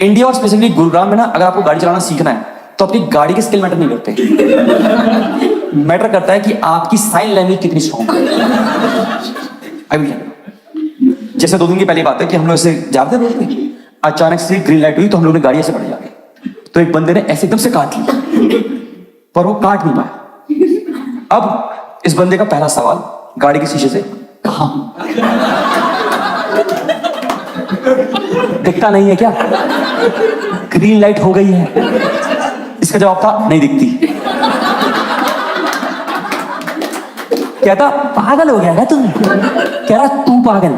India और specially Gurugram में ना, अगर आपको गाड़ी चलाना सीखना है तो आपकी गाड़ी के स्किल मैटर नहीं करते। मैटर करता है कि आपकी साइन लैंग्वेज कितनी स्ट्रॉन्ग है। जैसे 2 दिन की पहली बात है कि हम लोग ऐसे जाते रोड पे, अचानक से ग्रीन लाइट हुई तो हम लोग ने गाड़ी ऐसे बढ़ जाके, तो एक बंदे ने ऐसे एकदम से काट लिया, पर वो काट नहीं पाया। अब इस बंदे का पहला सवाल गाड़ी के शीशे से, कहां? दिखता नहीं है क्या? ग्रीन लाइट हो गई है। इसका जवाब था नहीं दिखती। कहता पागल हो गया क्या तुम? कह रहा तू पागल,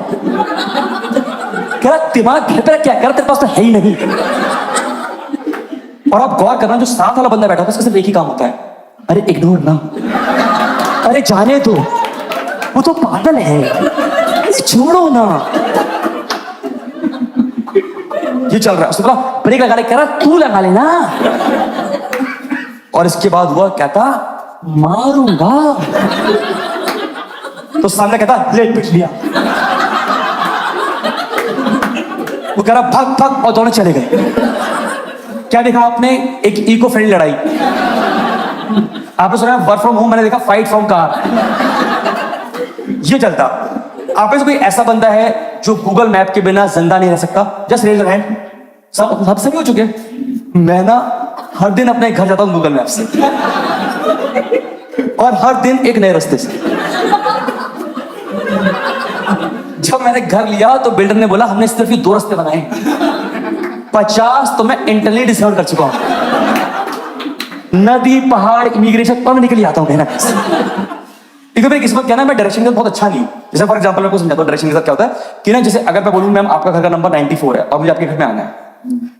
कह रहा दिमाग घर पे क्या कर, तेरे पास तो है ही नहीं। और आप गौर करना, जो साथ वाला बंदा बैठा था उसका सिर्फ एक ही काम होता है, अरे इग्नोर ना, अरे जाने दो, वो तो पागल है, छोड़ो ना। ये चल रहा है, उसने बोला ब्रेक लगा ले, कह रहा तू लगा लेना। और इसके बाद हुआ, कहता मारूंगा, तो सामने कहता ले पिट लिया। वो कह रहा भाग भाग, और दोनों चले गए। क्या देखा आपने? एक इको फ्रेंडली लड़ाई। आपने सुना वर्क फ्रॉम होम, मैंने देखा फाइट फ्रॉम कार। ये चलता। आप में से कोई ऐसा बंदा है जो गूगल मैप के बिना जिंदा नहीं रह सकता? Just raise your hand. सब सभी हो चुके हैं। मैं ना हर दिन अपने घर जाता हूं गूगल मैप से, और हर दिन एक नए रास्ते से। जब मैंने घर लिया तो बिल्डर ने बोला हमने सिर्फ 2 रास्ते बनाए, 50 तो मैं इंटरनेट डिस्कवर कर चुका हूं। नदी पहाड़ इमिग्रेशन पर मैं निकल आता हूं कहना। एक मेरी किस्मत क्या ना, मैं डायरेक्शन के साथ बहुत अच्छा नहीं। जैसे फॉर एग्जांपल मैं आपको समझाता हूं डायरेक्शन के साथ क्या होता है कि ना, जैसे अगर मैं बोलूं मैम आपका घर का नंबर 94 है और मुझे आपके घर में आना है,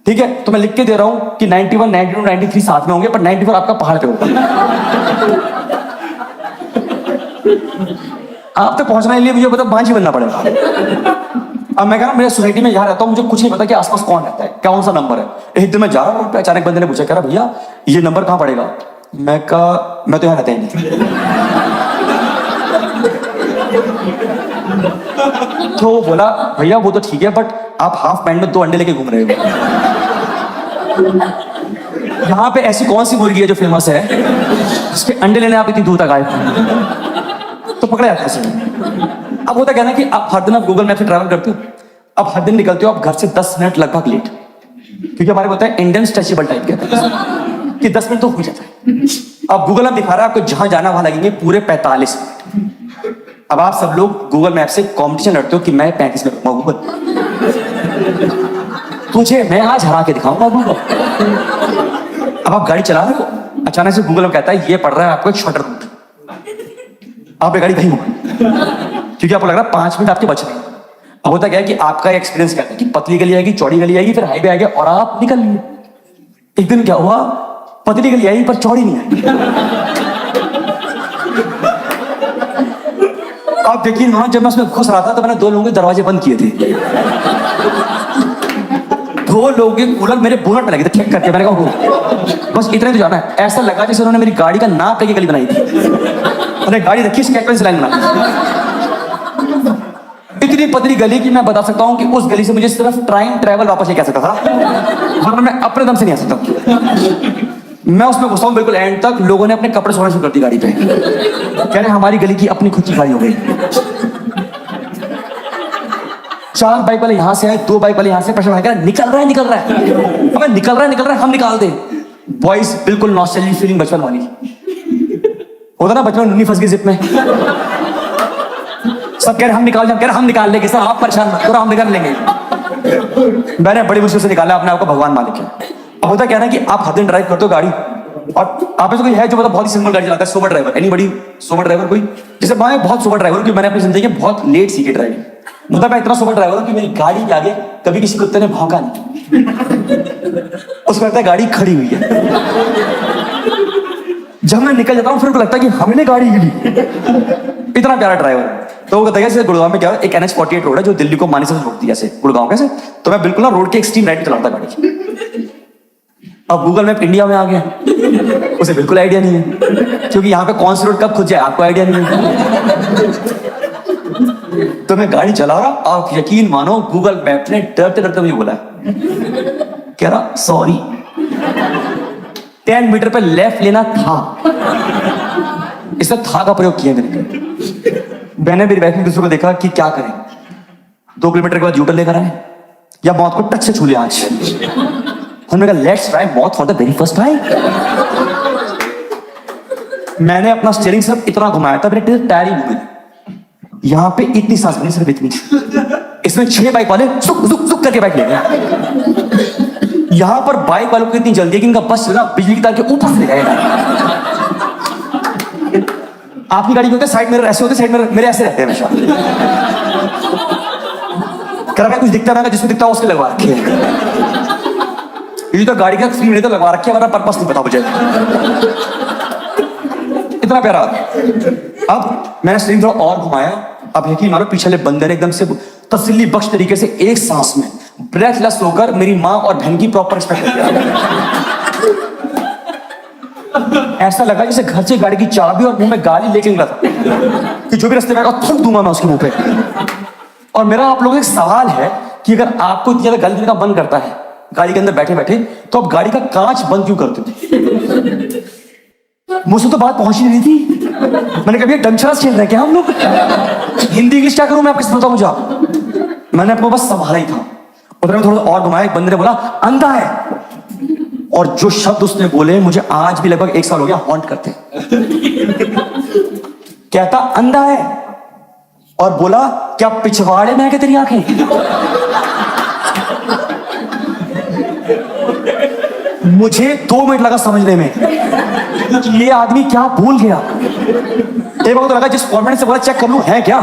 ठीक है, तो मैं लिख के दे रहा हूं कि 91, 92, 93 साथ में होंगे, पर 94 आपका पहाड़ पे होगा। आप तक पहुंचने के लिए मुझे मतलब बांझी बनना पड़ेगा। अब मैं कह रहा हूं मेरे सोसाइटी में जहां रहता हूं, मुझे कुछ नहीं पता कि आसपास कौन रहता है, कौन सा नंबर है। एक दिन मैं जा रहा हूं रोड पे, अचानक बंदे ने पूछा, कह रहा भैया ये नंबर कहां पड़ेगा? मैं कहा मैं तो यहाँ रहता ही नहीं। तो बोला भैया वो तो ठीक है, बट आप हाफ पैंट में 2 अंडे लेके घूम रहे हो। यहाँ पे ऐसी कौन सी मुर्गी है जो फेमस है जिसके अंडे लेने आप इतनी दूर तक आए? तो पकड़ा जाता है। अब होता क्या ना कि आप हर दिन आप गूगल मैप से ट्रैवल करते हो, अब हर दिन निकलते हो आप घर से 10 मिनट लगभग लेट, क्योंकि हमारे होता है इंडियन स्ट्रेचेबल टाइप कहते कि 10 मिनट तो हो जाता है। अब गूगल मैप दिखा रहा है आपको जहां जाना वहां लगेंगे पूरे 45 मिनट। अब आप सब लोग गूगल मैप से कंपटीशन लड़ते हो कि मैं 35 मिनट गूगल, तुझे मैं आज हरा के दिखाऊंगा गूगल। अब आप गाड़ी चला रहे हो, अचानक से गूगल में कहता है ये पड़ रहा है आपको एक शॉर्टर रूट, आप गाड़ी नहीं होगा, क्योंकि आपको लग रहा है 5 मिनट आपके बच रहे हैं। अब होता क्या है कि आपका एक्सपीरियंस कहता है कि पतली गली आएगी, चौड़ी गली आएगी, फिर हाईवे आएगा और आप निकल लिए। एक दिन क्या हुआ, पतली गली आई पर चौड़ी नहीं आई। आप देखिए ना, जब मैं उसमें घुस रहा था तो मैंने 2 लोगों के दरवाजे बंद किए थे। 2 लोगों के कूलर मेरे बोनट में लगे थे ठीक करके। मैंने कहा बस इतना ही तो जाना है। ऐसा लगा जैसे उन्होंने मेरी गाड़ी का नाप लेके गली बनाई थी। उन्होंने गाड़ी रखी स्केच लाइन बना। इतनी पतली गली की मैं बता सकता हूं कि उस गली से मुझे सिर्फ टाइम ट्रैवल वापस लेके आ सकता था, वरना मैं अपने दम से नहीं आ सकता। मैं उसमें घुसा हूं बिल्कुल एंड तक, लोगों ने अपने कपड़े सोना शुरू कर दी गाड़ी पे, कह रहे हमारी गली की अपनी खुद की गाड़ी हो गई। 4 बाइक वाले यहां से आए, 2 बाइक वाले यहां से, प्रश्न कह रहा निकल रहा है निकल रहा है, अबे निकल रहा है हम निकाल दे। बॉयज बिल्कुल नॉस्टैल्जिक फीलिंग बचपन वाली होता ना, बचपन नुन्नी फंस गई जिप में, सब कह रहे हम निकाल जाए, कह रहे हम निकाल लेंगे सर, आप परेशान मत करो हम निकाल लेंगे। मैंने बड़ी मुश्किल से निकाला, अपने आपको भगवान मालिक है। अब होता क्या ना कि आप हर दिन ड्राइव करते हो गाड़ी, और आप में से कोई है जो मतलब बहुत ही सिंपल गाड़ी चलाता है, sober driver? Anybody sober driver कोई? जैसे मैं बहुत सोबर ड्राइवर हूं कि मैंने अपनी जिंदगी में बहुत लेट सीखी ड्राइविंग। मतलब मैं इतना सोबर ड्राइवर हूं कि मेरी गाड़ी के आगे कभी किसी कुत्ते ने भौंका नहीं। उसको लगता है गाड़ी खड़ी हुई है। जब मैं निकल जाता हूं फिर लगता है कि हमने गाड़ी हिली। इतना प्यारा ड्राइवर। तो वो कहता है गुड़गांव में क्या है, एक NH-48 रोड है जो दिल्ली को मानेसर से जोड़ती है, ऐसे गुड़गांव कैसे, तो मैं बिल्कुल ना रोड के एक्सट्रीम राइट पे चलाता गाड़ी। अब गूगल मैप इंडिया में आ गया, उसे बिल्कुल आइडिया नहीं है, क्योंकि यहाँ पे कौन सी रोड कब खुद जाए आपको आइडिया नहीं है। तो मैं गाड़ी चला रहा और यकीन मानो गूगल मैप ने डरते डरते मुझे बोला, कह कह रहा सॉरी, 10 मीटर पे लेफ्ट लेना था, इसने था का प्रयोग किया मैंने। मैंने मेरी वाइफ ने दूसरों को देखा कि क्या करें, 2 किलोमीटर के बाद यूटर्न लेकर आए या मौत को टच से छू लिया आज। हमने कहा लेट्स ट्राई मौत for the very first time. मैंने अपना स्टीयरिंग सिर्फ इतना घुमाया था, मेरे टायर ही घूमे, यहां पे इतनी सांस बनी, सिर्फ इतनी। इसमें 6 बाइक वाले सुक सुक सुक करके बाइक ले गए। यहां पर बाइक वालों को इतनी जल्दी है कि इनका बस ना बिजली की तार के ऊपर से गए। आपकी गाड़ी के होते साइड मिरर ऐसे होते, साइड मिरर मेरे ऐसे रहते हैं हमेशा। कर कुछ दिखता है, जिसको दिखता है उसके लगवा रखे हैं। ये तो गाड़ी का फ्री नहीं तो लगवा रखे, वरना पर्पस नहीं पता मुझे। इतना प्यारा। अब मैंने स्टीयरिंग थोड़ा और घुमाया, अब यकीन मानो पीछे वाले बंदे ने एकदम से तसल्ली बख्श तरीके से एक सांस में ब्रेथलेस होकर मेरी माँ और बहन की प्रॉपर रिस्पेक्ट किया। ऐसा लगा जैसे घर से गाड़ी की चाबी और मुंह में गाली लेके निकला था कि जो भी रास्ते में आएगा थूक दूंगा मैं उसके मुंह पे। और मेरा आप लोगों से एक सवाल है कि अगर आपको इतनी ज्यादा गाली देने का मन करता है गाड़ी के अंदर बैठे बैठे, तो आप गाड़ी का कांच बंद क्यों करते थे? मुझसे तो बात पहुंच ही नहीं थी। मैंने कभी डंचरास खेल रहे क्या हम लोग? हिंदी इंग्लिश क्या करूं मैं, आप किससे बताऊं मुझे? मैंने आपको बस संभाला ही था। उधर में थोड़ा और घुमाया, एक बंदे ने बोला अंधा है, और जो शब्द उसने बोले मुझे आज भी लगभग 1 साल हो गया हॉन्ट करते। कहता अंधा है और बोला क्या पिछवाड़े में है क्या तेरी आंखें? मुझे 2 मिनट लगा समझने में कि ये आदमी क्या भूल गया। एक बार तो लगा जिस फॉर्मेट से बोला चेक कर लूं है क्या।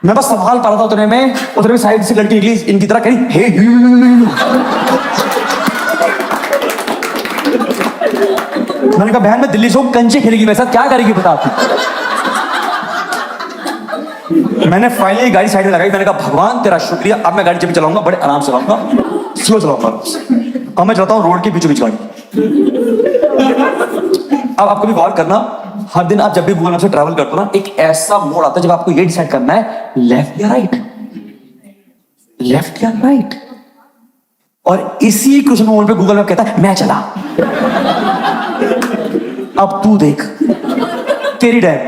मैं बस संभाल पा रहा था उतने में, उधर में साइड से लड़की निकली इनकी तरह करी हे। मैंने कहा बहन मैं दिल्ली से कंचे खेलेगी मेरे साथ, क्या करेगी बता आपको। मैंने फाइनली गाड़ी साइड में लगाई, मैंने कहा भगवान तेरा शुक्रिया, अब मैं गाड़ी जब भी चलाऊंगा बड़े आराम से चलाऊंगा, स्लो चलाऊंगा। अब मैं चलाता हूँ रोड के बीचों बीच गाड़ी। अब आप कभी गौर करना, हर दिन आप जब भी गूगल मैप से ट्रैवल करते हो ना, एक ऐसा मोड़ आता है जब आपको ये डिसाइड करना है लेफ्ट या राइट, लेफ्ट या राइट। और इसी कुछ मोड़ पे गूगल मैप कहता है मैं चला, अब तू देख तेरी डैम।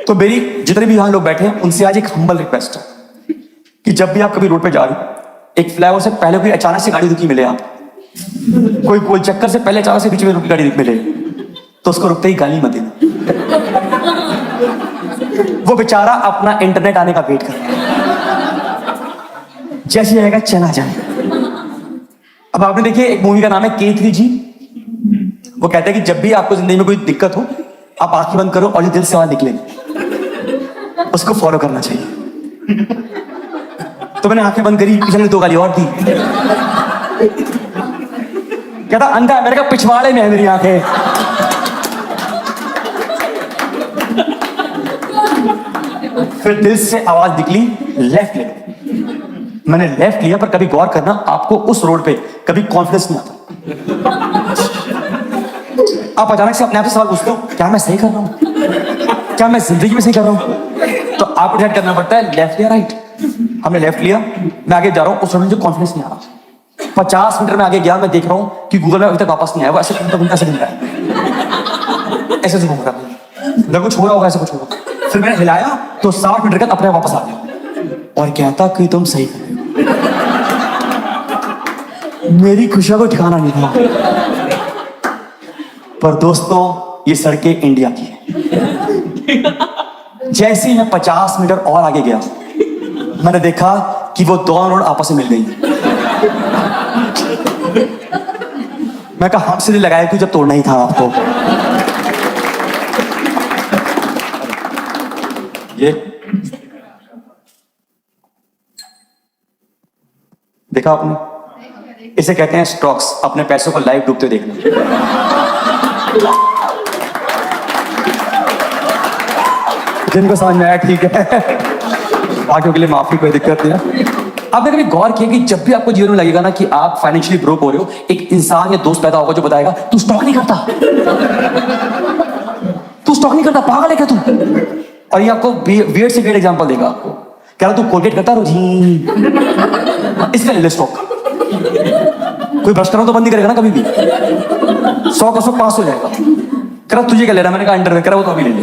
तो मेरी जितने भी यहां लोग बैठे हैं उनसे आज एक हम्बल रिक्वेस्ट है कि जब भी आप कभी रोड पे जा रहे हो, एक फ्लाईओवर से पहले कोई अचानक से गाड़ी रुकी मिले, आप कोई गोल चक्कर से पहले अचानक से बीच में रुकी गाड़ी मिले, तो उसको रुकते ही गाली मत देना। वो बेचारा अपना इंटरनेट आने का वेट कर रहा है, जैसे आएगा चला जाए। अब आपने देखिए एक मूवी का नाम है K3G। वो कहता है कि जब भी आपको जिंदगी में कोई दिक्कत हो, आप आंखें बंद करो और जो दिल से आवाज निकले उसको फॉलो करना चाहिए। तो मैंने आंखें बंद करी, पीछे 2 गाली और दी। कहता अंधा है, मैंने कहा पिछवाड़े में है मेरी आंखें। फिर दिल से आवाज निकली लेफ्ट ले। मैंने लेफ्ट लिया, पर कभी गौर करना आपको उस रोड पे कभी कॉन्फिडेंस नहीं आता। आप अचानक से अपने आप से सवाल पूछते हो क्या मैं सही कर रहा हूं, क्या मैं जिंदगी में सही कर रहा हूं? तो आपको डिसाइड करना पड़ता है लेफ्ट या राइट। हमने लेफ्ट लिया, मैं आगे जा रहा हूं, उस रोड में मुझे कॉन्फिडेंस नहीं आ रहा। 50 मीटर में आगे गया, मैं देख रहा हूं कि गूगल में अभी तक वापस नहीं आया। वो ऐसे ऐसे घूम रहा है, ऐसे घूम रहा है, ना कुछ हो रहा होगा, ऐसे कुछ होगा। फिर मैंने हिलाया तो 60 मीटर का अपने वापस आ गया और कहता कि तुम सही कर रहे हो। मेरी खुशियों को ठिकाना नहीं था। पर दोस्तों ये सड़कें इंडिया की है। जैसे ही मैं 50 मीटर और आगे गया, मैंने देखा कि वो दोनों रोड आपस में मिल गई। मैं कहा हमसे नहीं लगाया क्यों जब तोड़ना ही था आपको। ये देखा आपने, इसे कहते हैं स्टॉक्स, अपने पैसों को लाइव डूबते देखना। जिनको समझ में आया ठीक है, बाकियों के लिए माफी, कोई दिक्कत नहीं है। आपने कभी गौर किया कि जब भी आपको जीवन में लगेगा ना कि आप फाइनेंशियली ब्रोक हो रहे हो, एक इंसान या दोस्त पैदा होगा जो बताएगा तू स्टॉक नहीं करता, तू स्टॉक नहीं करता, पागल है क्या तू। और ये आपको वियर्ड से वियर्ड एग्जांपल देगा आपको कह रहा तू कोलगेट करता रोज इसका ले ले स्टॉक। कोई ब्रश करना तो बंद नहीं करेगा ना कभी भी। 100 का 100 पास हो जाएगा। कह रहा तुझे क्या लेना, मैंने कहा अंडरवेयर। कह रहा वो तो अभी ले ले,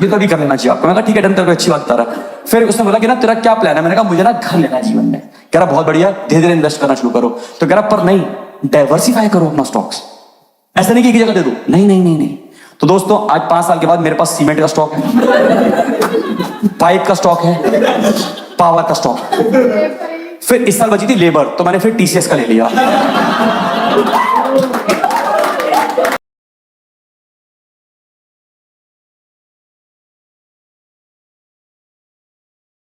ये तो अभी कर लेना चाहिए आपको। मैंने कहा ठीक है डन, तेरे को अच्छी बात बता रहा। फिर उसने बोला कि ना तेरा क्या प्लान है, मैंने कहा मुझे ना घर लेना है जीवन में। कह रहा बहुत बढ़िया, धीरे धीरे इन्वेस्ट करना शुरू करो। तो कह रहा पर नहीं, डाइवर्सिफाई करो अपना स्टॉक्स, ऐसा नहीं कि एक जगह दे दो। नहीं नहीं नहीं नहीं। तो दोस्तों आज 5 साल के बाद मेरे पास सीमेंट का स्टॉक है, पाइप का स्टॉक है, पावर का स्टॉक। फिर इस साल बची थी लेबर, तो मैंने फिर टीसीएस का ले लिया।